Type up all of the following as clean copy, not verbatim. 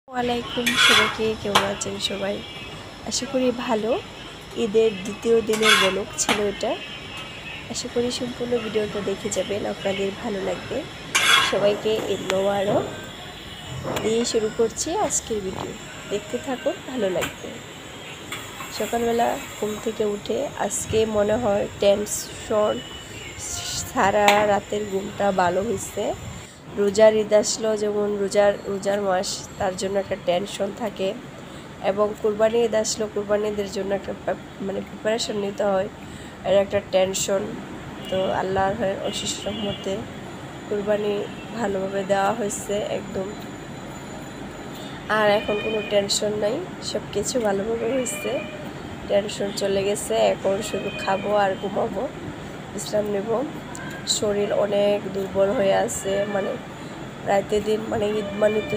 ওয়ালাইকুম সবাইকে, কেমন আছেন সবাই? আশা করি ভালো। ঈদের দ্বিতীয় দিনের ব্লগ ছিল এটা। আশা করি সম্পূর্ণ ভিডিওটা দেখে যাবেন, আপনাদের ভালো লাগবে। সবাইকে ঈদ মোবারক দিয়ে শুরু করছি আজকের ভিডিও। দেখতে থাকুন, ভালো লাগবে। সকালবেলা ঘুম থেকে উঠে আজকে মনে হয় টেনশন, সারা রাতের ঘুমটা ভালো হয়েছে। রোজার ঈদ আসলো, যেমন রোজার মাস, তার জন্য একটা টেনশন থাকে। এবং কুরবানি ঈদ আসলো, কুরবানি ঈদের জন্য একটা প্রিপারেশন নিতে হয়, এর একটা টেনশন। তো আল্লাহর অশেষ রহমতে কুরবানি ভালোভাবে দেওয়া হয়েছে একদম। আর এখন কোনো টেনশন নাই, সব কিছু ভালোভাবে হয়েছে, টেনশন চলে গেছে। এখন শুধু খাবো আর ঘুমাবো, বিশ্রাম নেব। শরীর অনেক দুর্বল হয়ে আছে, রাতে দিন, ঈদ মানে তো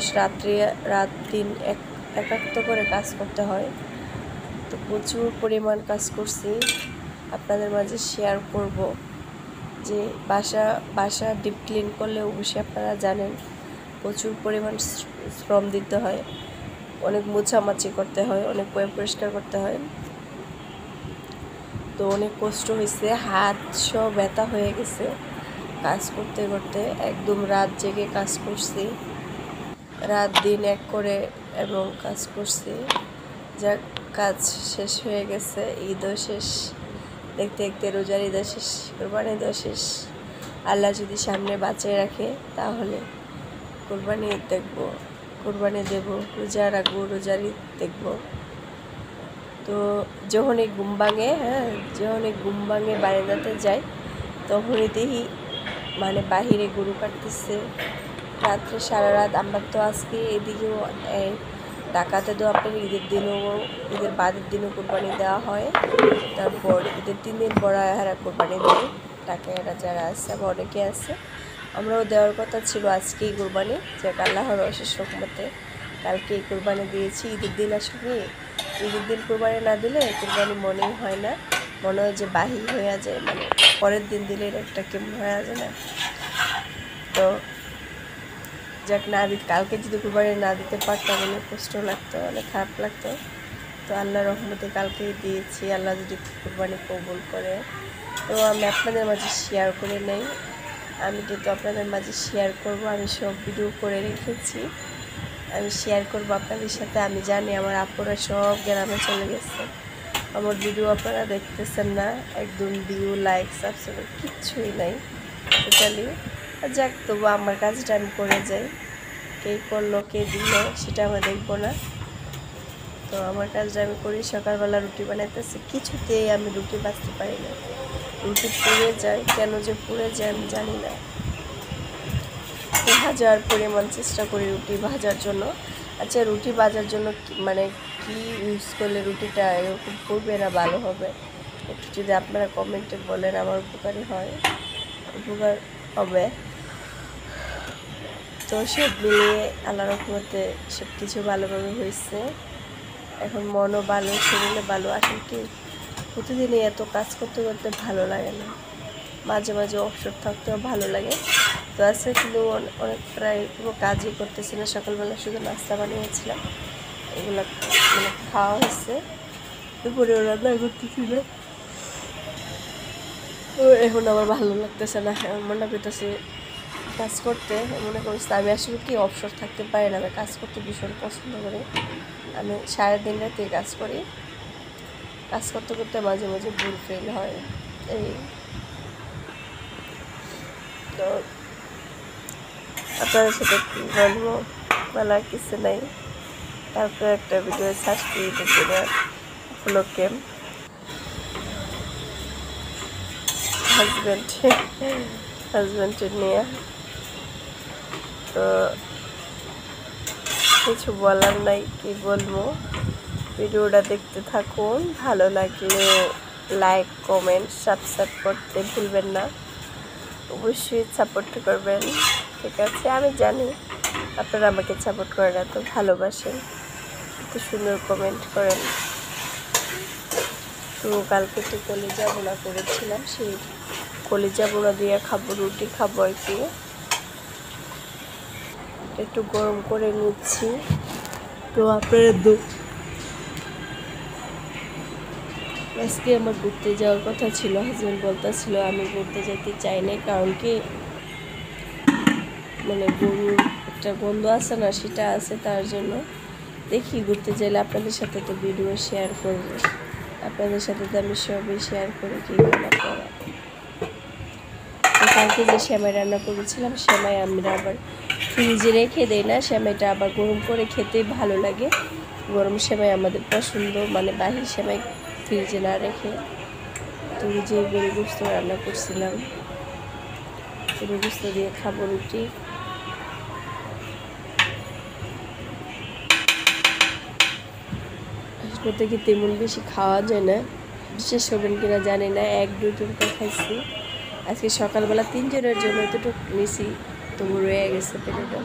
রাত দিন একাত্ম করে কাজ করতে হয়। তো প্রচুর পরিমাণ কাজ করছি, আপনাদের মাঝে শেয়ার করব। যে বাসা ডিপ ক্লিন করলে অবশ্যই আপনারা জানেন প্রচুর পরিমাণ শ্রম দিতে হয়, অনেক মোছামাছি করতে হয়, অনেক পরিষ্কার করতে হয়। তো অনেক কষ্ট হয়েছে, হাত সব ব্যথা হয়ে গেছে কাজ করতে করতে। একদম রাত জেগে কাজ করছি, রাত দিন এক করে এবং কাজ করছি। যাক, কাজ শেষ হয়ে গেছে, ঈদও শেষ। দেখতে দেখতে রোজার ঈদও শেষ, কোরবানি ঈদও শেষ। আল্লাহ যদি সামনে বাঁচিয়ে রাখে তাহলে কোরবানি ঈদ দেখবো, কোরবানি দেব, রোজা রাখবো, রোজার ঈদ দেখবো। তো যখনই ঘুম ভাঙে বারান্দাতে যাই, তখনই দেখি বাহিরে গরু কাটতেছে রাত্রে সারা রাত। আমরা তো আজকে এদিকেও ঢাকাতে তো আপনার ঈদের বাদের দিনও কোরবানি দেওয়া হয়। তারপর ঈদের 3 দিন পর এরা কোরবানি দেয়, ঢাকায় যারা আছে বা অনেকে আছে। আমরাও দেওয়ার কথা ছিল আজকেই কোরবানি, যে আল্লাহর অশেষ রহমতে কালকে কোরবানি দিয়েছি। ঈদের দিন আসলে ঈদের দিন কোরবানি না দিলে কোরবানি মনেই হয় না, মনে হয় যে বাহির হয়ে যায়, পরের দিন দিলে একটা কেমন হয়ে যায় না। তো যাক, কালকে যদি কোরবানি না দিতে পারতাম অনেক কষ্ট লাগতো, অনেক খারাপ লাগতো। তো আল্লাহর রহমতে কালকেই দিয়েছি, আল্লাহ যদি কোরবানি কবুল করে। তো আমি আপনাদের মাঝে শেয়ার করে নেই, আমি কিন্তু আপনাদের মাঝে শেয়ার করব। আমি সব ভিডিও করে রেখেছি, আমি শেয়ার করব আপনাদের সাথে। আমি জানি আমার আপুরা সব গ্রামে চলে গেছে, আমার ভিডিও আপনারা দেখতেছেন না, একদম ভিউ, লাইক, সাবস্ক্রাইব কিচ্ছুই নাই টোটালি। যাক, তবু আমার কাজটা আমি করে যাই, কে করলো কে দিল সেটা আমি দেখবো না। তো আমার কাজটা আমি করি। সকালবেলা রুটি বানাইতেছি, কিছুতেই আমি রুটি বাঁচতে পারি না, রুটি পুড়ে যায়, কেন যে পুড়ে যায় আমি জানি না। ভাজার পরিমাণ চেষ্টা করি রুটি ভাজার জন্য। আচ্ছা, রুটি ভাজার জন্য কি ইউজ করলে রুটিটা এরকম পুড়বে না ভালো হবে, একটু যদি আপনারা কমেন্টে বলেন, আমার উপকার হবে। তো সব মিলিয়ে আল্লাহর রহমতে সব কিছু ভালোভাবে হয়েছে। এখন মনও ভালো, শরীরে ভালো। আসলে কি প্রতিদিনই এত কাজ করতে করতে ভালো লাগে না, মাঝে মাঝে অবসর থাকতেও ভালো লাগে। তো আজকে কিন্তু অনেক প্রায় কোনো কাজই করতেছি না, সকালবেলা শুধু নাস্তা বানিয়েছিলাম, এগুলো খাওয়া হয়েছে। দুপুরেও রান্না করতেছি না। তো এখন আমার ভালো লাগতেছে না, মনে করতেছি কাজ করতে। মনে করছি আমি আসলে কি অবসর থাকতে পারি না, আমি কাজ করতে ভীষণ পছন্দ করি। আমি সারাদিন রাতে কাজ করি, কাজ করতে করতে মাঝে মাঝে ভুল ফেল হয় এই। তো আপনাদের সাথে কী বলবো, বলার কিছু নেই। তারপরে একটা ভিডিও সার্চ করে দিতে উপলক্ষে হাজব্যান্ডের নিয়ে। তো কিছু বলার নাই, কি বলবো। ভিডিওটা দেখতে থাকুন, ভালো লাগলে লাইক, কমেন্ট, সাবস্ক্রাইব করতে ভুলবেন না, অবশ্যই সাপোর্ট করবেন। ঠিক আছে, আমি জানি আপনারা আমাকে সাপোর্ট করেন, এত ভালোবাসেন, এত সুন্দর কমেন্ট করেন। তো কালকে একটু কলিজা বোনা করেছিলাম, সেই কলিজা বোনা দিয়ে খাবো, রুটি খাবো। একটু গরম করে নিচ্ছি, তো আপনারা আজকে আমার ঘুরতে যাওয়ার কথা ছিল, হাজব্যান্ড বলতেছিল আমি ঘুরতে যেতে চাই না, কারণ কি মানে গরুর একটা গন্ধ আছে না, সেটা আছে, তার জন্য দেখি ঘুরতে চাইলে আপনাদের সাথে তো ভিডিও শেয়ার করব, আপনাদের সাথে তো আমি সবই শেয়ার করি কি রান্না করা। কালকে যে সেমাই রান্না করেছিলাম, সেমাই আমরা আবার ফ্রিজে রেখে দেই না, সেমাইটা আবার গরম করে খেতে ভালো লাগে। গরম সেমাই আমাদের পছন্দ, মানে বাহির সেমাই ফ্রিজে না রেখে। তো যে গরু গোস্ত রান্না করছিলাম, গরু গোস্ত দিয়ে খাবো রুটি। হাসপাতাল থেকে তেমন বেশি খাওয়া যায় না, বিশেষ করবেন কিনা জানি না, 1-2 টুকটা খাইছি। আজকে সকালবেলা 3 জনের জন্য এতটুকু নিছি, তবু রয়ে গেছে পেটেটা,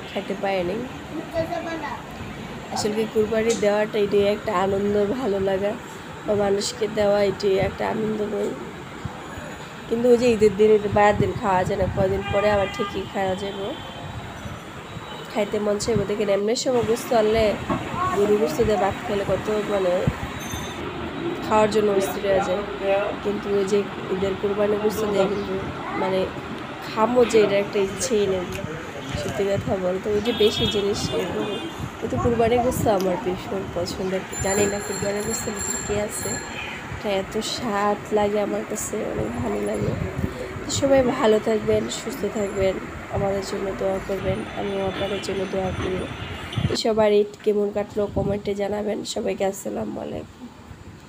খাইতে পারিনি। আসলে কুরবানি দেওয়াটা এটাই একটা আনন্দ, ভালো লাগা, বা মানুষকে দেওয়া এটাই একটা আনন্দময়। কিন্তু ওই যে ঈদের দিন, বারের দিন খাওয়া যায় না, কদিন পরে আবার ঠিকই খাওয়া যাবো, খাইতে মন চাইবো। দেখেন এমনি সময় গোস্ত আনলে, গরু গোস্ত দিয়ে ভাত খেলে কত মানে খাওয়ার জন্য স্থির হয়ে যায়, কিন্তু ওই যে ঈদের কুরবানি গোস্ত দিয়ে কিন্তু মানে খামো যে, এটা একটা ইচ্ছেই নেই সত্যি কথা বলতে। ওই যে বেশি জিনিস এরকম, কিন্তু কুরবানি গোস্ত আমার ভীষণ পছন্দের। জানি না কুরবানি গোস্তের ভিতরে কী আছে, এটা এত স্বাদ লাগে আমার কাছে, অনেক ভালো লাগে। সবাই ভালো থাকবেন, সুস্থ থাকবেন, আমাদের জন্য দোয়া করবেন, আমিও আপনাদের জন্য দোয়া করি। সবার ঈদ কেমন কাটলো কমেন্টে জানাবেন। সবাইকে আসসালামু আলাইকুম।